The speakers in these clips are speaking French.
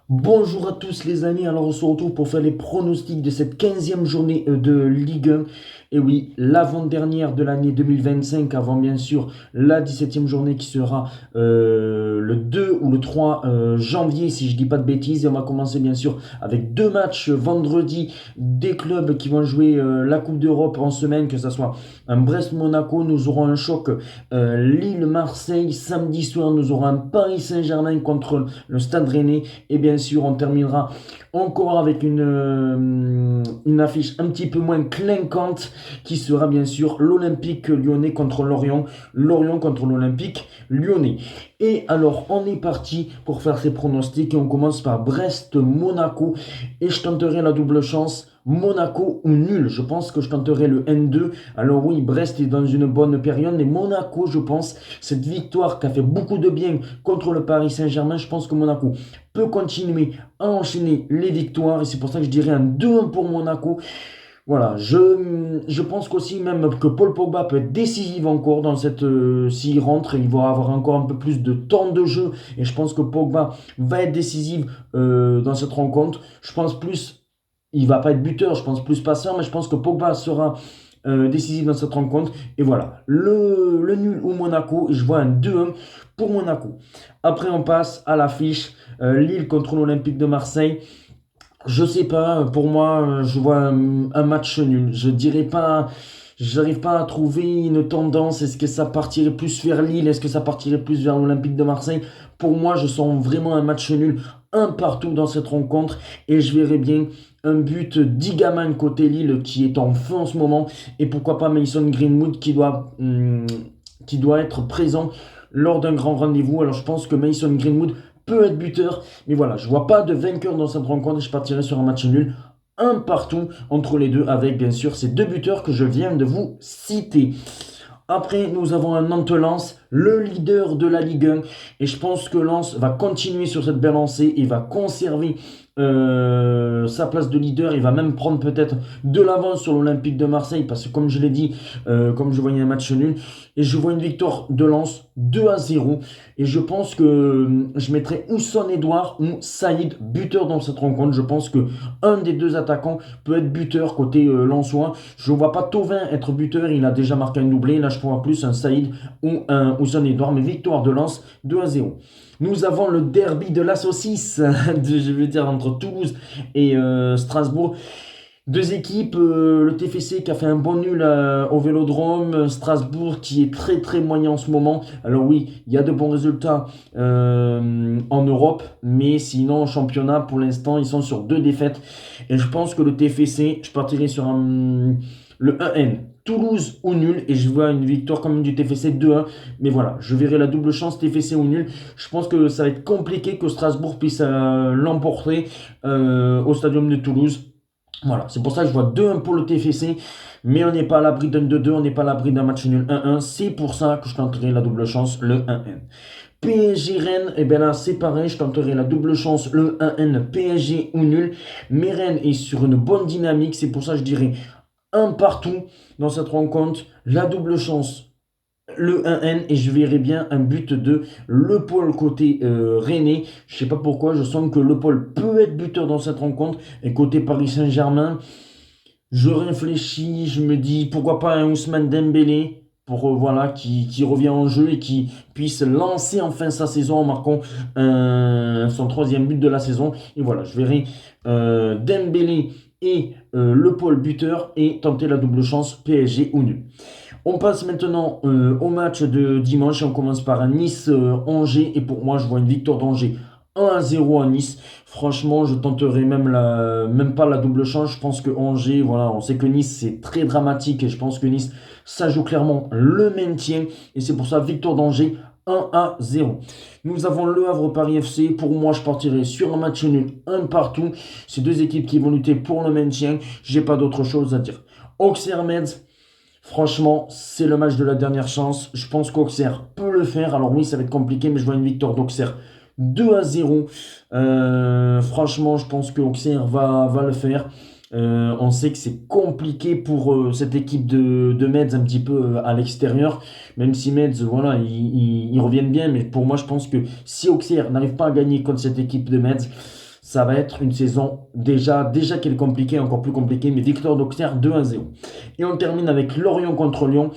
Bonjour à tous les amis, alors on se retrouve pour faire les pronostics de cette 15e journée de Ligue 1. Et oui, l'avant-dernière de l'année 2025, avant bien sûr la 17e journée qui sera le 2 ou le 3 janvier si je dis pas de bêtises. Et on va commencer bien sûr avec deux matchs vendredi des clubs qui vont jouer la Coupe d'Europe en semaine, que ce soit un Brest-Monaco, nous aurons un choc Lille-Marseille. Samedi soir, nous aurons un Paris Saint-Germain contre le Stade Rennais. Et bien sûr, on terminera encore avec une affiche un petit peu moins clinquante qui sera bien sûr l'Olympique lyonnais contre Lorient. Lorient contre l'Olympique lyonnais. Et alors, on est parti pour faire ces pronostics et on commence par Brest-Monaco. Et je tenterai la double chance. Monaco ou nul, je pense que je tenterai le N2. Alors oui, Brest est dans une bonne période, mais Monaco, je pense, cette victoire qui a fait beaucoup de bien contre le Paris Saint-Germain, je pense que Monaco peut continuer à enchaîner les victoires et c'est pour ça que je dirais un 2-1 pour Monaco. Voilà, je pense qu'aussi même que Paul Pogba peut être décisif encore dans cette s'il rentre, il va avoir encore un peu plus de temps de jeu et je pense que Pogba va être décisif dans cette rencontre. Je pense plus, il va pas être buteur, je pense plus passeur, mais je pense que Pogba sera décisif dans cette rencontre. Et voilà, le nul ou Monaco, et je vois un 2-1 pour Monaco. Après, on passe à l'affiche Lille contre l'Olympique de Marseille. Je sais pas, pour moi, je vois un match nul. Je dirais pas, j'arrive pas à trouver une tendance. Est-ce que ça partirait plus vers Lille? Est-ce que ça partirait plus vers l'Olympique de Marseille? Pour moi, je sens vraiment un match nul, un partout dans cette rencontre. Et je verrais bien un but d'Igaman côté Lille qui est en feu en ce moment. Et pourquoi pas Mason Greenwood qui doit être présent lors d'un grand rendez-vous. Alors je pense que Mason Greenwood peut être buteur. Mais voilà, je ne vois pas de vainqueur dans cette rencontre et je partirai sur un match nul. Un partout entre les deux avec bien sûr ces deux buteurs que je viens de vous citer. Après, nous avons un Nantes-Lens, le leader de la Ligue 1. Et je pense que Lens va continuer sur cette belle lancée et va conserver sa place de leader. Il va même prendre peut-être de l'avance sur l'Olympique de Marseille. Parce que comme je l'ai dit, comme je voyais un match nul, et je vois une victoire de Lens 2-0. Et je pense que je mettrai ou Son Edouard ou Saïd buteur dans cette rencontre. Je pense que un des deux attaquants peut être buteur côté lensois. Je ne vois pas Thauvin être buteur, il a déjà marqué un doublé. Là, je vois plus un Saïd ou un Ousmane Edouard, mais victoire de Lens 2-0. Nous avons le derby de la saucisse, je veux dire, entre Toulouse et Strasbourg. Deux équipes, le TFC qui a fait un bon nul au Vélodrome, Strasbourg qui est très très moyen en ce moment. Alors oui, il y a de bons résultats en Europe, mais sinon en championnat pour l'instant ils sont sur deux défaites. Et je pense que le TFC, je partirai sur le 1N. Toulouse ou nul, et je vois une victoire quand même du TFC 2-1. Mais voilà, je verrai la double chance TFC ou nul. Je pense que ça va être compliqué que Strasbourg puisse l'emporter au stadium de Toulouse. Voilà, c'est pour ça que je vois 2-1 pour le TFC, mais on n'est pas à l'abri d'un 2-2, on n'est pas à l'abri d'un match nul 1-1. C'est pour ça que je tenterai la double chance, le 1-1. PSG Rennes, et bien là c'est pareil, je tenterai la double chance, le 1-1 PSG ou nul. Mais Rennes est sur une bonne dynamique, c'est pour ça que je dirais un partout dans cette rencontre, la double chance le 1N et je verrai bien un but de Le Paul côté Rennais. Je sais pas pourquoi, je sens que Le Paul peut être buteur dans cette rencontre. Et côté Paris Saint-Germain, je réfléchis, je me dis pourquoi pas un Ousmane Dembélé pour voilà qui revient en jeu et qui puisse lancer enfin sa saison en marquant son troisième but de la saison. Et voilà, je verrai Dembélé et Le Paul buteur et tenter la double chance PSG ou nul. On passe maintenant au match de dimanche et on commence par un Nice-Angers. Et pour moi, je vois une victoire d'Angers 1-0 à Nice. Franchement, je tenterai même pas la double chance. Je pense que Angers, voilà, on sait que Nice c'est très dramatique et je pense que Nice, ça joue clairement le maintien. Et c'est pour ça, victoire d'Angers 1-0. Nous avons Le Havre-Paris FC. Pour moi, je partirai sur un match nul, un partout. C'est deux équipes qui vont lutter pour le maintien. J'ai pas d'autre chose à dire. Auxerre-Metz. Franchement, c'est le match de la dernière chance. Je pense qu'Auxerre peut le faire. Alors oui, ça va être compliqué, mais je vois une victoire d'Auxerre 2-0. Franchement, je pense qu'Auxerre va le faire. On sait que c'est compliqué pour cette équipe de Metz un petit peu à l'extérieur. Même si Metz, voilà, ils reviennent bien. Mais pour moi, je pense que si Auxerre n'arrive pas à gagner contre cette équipe de Metz, ça va être une saison déjà qu'elle est compliquée, encore plus compliquée, mais victoire d'Auxerre 2-0. Et on termine avec Lorient contre Lyon.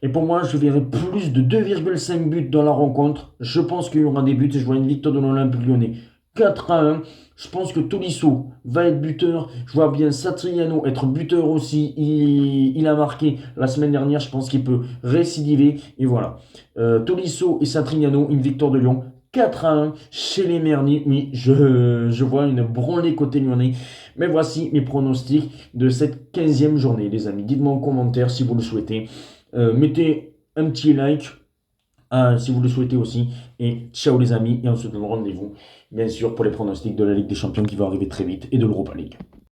Et pour moi, je verrai plus de 2,5 buts dans la rencontre. Je pense qu'il y aura des buts et je vois une victoire de l'Olympique Lyonnais 4-1. Je pense que Tolisso va être buteur. Je vois bien Satriano être buteur aussi. Il a marqué la semaine dernière. Je pense qu'il peut récidiver. Et voilà. Tolisso et Satriano, une victoire de Lyon. 4-1 chez les Mernis. Oui, je vois une branlée côté lyonnais. Mais voici mes pronostics de cette 15e journée, les amis. Dites-moi en commentaire si vous le souhaitez. Mettez un petit like si vous le souhaitez aussi. Et ciao les amis. Et on se donne rendez-vous, bien sûr, pour les pronostics de la Ligue des Champions qui va arriver très vite et de l'Europa League.